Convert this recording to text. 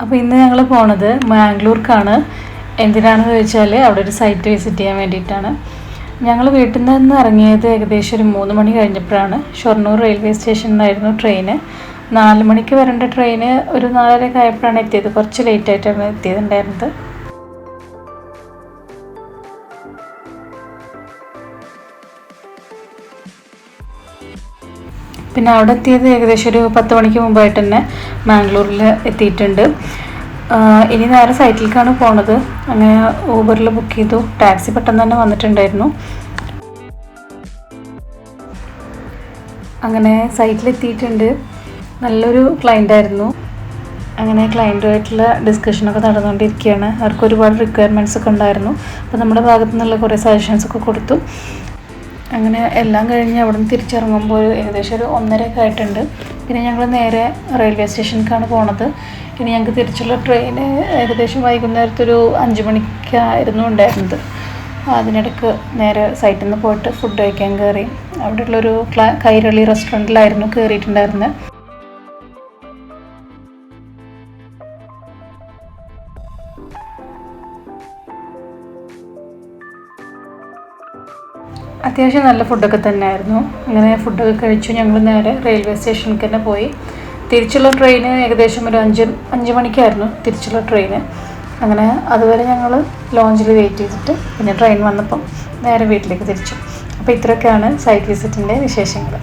അപ്പോൾ ഇന്ന് ഞങ്ങൾ പോണത് മാംഗ്ലൂർക്കാണ്. എന്തിനാണെന്ന് ചോദിച്ചാൽ അവിടെ ഒരു സൈറ്റ് വിസിറ്റ് ചെയ്യാൻ വേണ്ടിയിട്ടാണ്. ഞങ്ങൾ വീട്ടിൽ നിന്ന് ഇറങ്ങിയത് ഏകദേശം ഒരു 3 മണി കഴിഞ്ഞപ്പോഴാണ്. Shoranur railway സ്റ്റേഷനിലായിരുന്നു train. 4 മണിക്ക് വരേണ്ട ട്രെയിന് ഒരു 4:30 ആയപ്പോഴാണ് എത്തിയത്. കുറച്ച് ലേറ്റായിട്ടാണ് എത്തിയതുണ്ടായിരുന്നത്. പിന്നെ അവിടെ എത്തിയത് ഏകദേശം ഒരു 10 മണിക്ക് മുമ്പായിട്ട് തന്നെ മാംഗ്ലൂരിൽ എത്തിയിട്ടുണ്ട്. ഇനി നേരെ സൈറ്റിലേക്കാണ് പോണത്. അങ്ങനെ ഊബറിൽ ബുക്ക് ചെയ്തു. ടാക്സി പെട്ടെന്ന് തന്നെ വന്നിട്ടുണ്ടായിരുന്നു. അങ്ങനെ സൈറ്റിലെത്തിയിട്ടുണ്ട്. നല്ലൊരു ക്ലയൻ്റായിരുന്നു. അങ്ങനെ ക്ലയൻറ്റുമായിട്ടുള്ള ഡിസ്കഷനൊക്കെ നടന്നുകൊണ്ടിരിക്കുകയാണ്. അവർക്ക് ഒരുപാട് റിക്വയർമെൻറ്റ്സ് ഒക്കെ ഉണ്ടായിരുന്നു. അപ്പോൾ നമ്മുടെ ഭാഗത്തു നിന്നുള്ള കുറേ സജഷൻസൊക്കെ കൊടുത്തു. അങ്ങനെ എല്ലാം കഴിഞ്ഞ് അവിടെ നിന്ന് തിരിച്ചിറങ്ങുമ്പോൾ ഏകദേശം ഒരു 1:30 ആയിട്ടുണ്ട്. പിന്നെ ഞങ്ങൾ നേരെ റെയിൽവേ സ്റ്റേഷനിലേക്കാണ് പോണത്. ഇനി ഞങ്ങൾക്ക് തിരിച്ചുള്ള ട്രെയിന് ഏകദേശം വൈകുന്നേരത്തൊരു 5 മണിക്കായിരുന്നു ഉണ്ടായിരുന്നത്. അതിനിടയ്ക്ക് നേരെ സൈറ്റിൽ നിന്ന് പോയിട്ട് ഫുഡ് കഴിക്കാൻ കയറി. അവിടെയുള്ളൊരു കൈരളി റെസ്റ്റോറൻറ്റിലായിരുന്നു കയറിയിട്ടുണ്ടായിരുന്നത്. അത്യാവശ്യം നല്ല ഫുഡൊക്കെ തന്നെയായിരുന്നു. അങ്ങനെ ഫുഡൊക്കെ കഴിച്ചു. ഞങ്ങൾ നേരെ റെയിൽവേ സ്റ്റേഷനിലേക്ക് തന്നെ പോയി. തിരിച്ചുള്ള ട്രെയിന് ഏകദേശം ഒരു 5 മണിക്കായിരുന്നു തിരിച്ചുള്ള ട്രെയിന്. അങ്ങനെ അതുവരെ ഞങ്ങൾ ലോഞ്ചിൽ വെയിറ്റ് ചെയ്തിട്ട് പിന്നെ ട്രെയിൻ വന്നപ്പം നേരെ വീട്ടിലേക്ക് തിരിച്ചു. അപ്പോൾ ഇത്രയൊക്കെയാണ് സൈറ്റ് വിസിറ്റിൻ്റെ വിശേഷങ്ങൾ.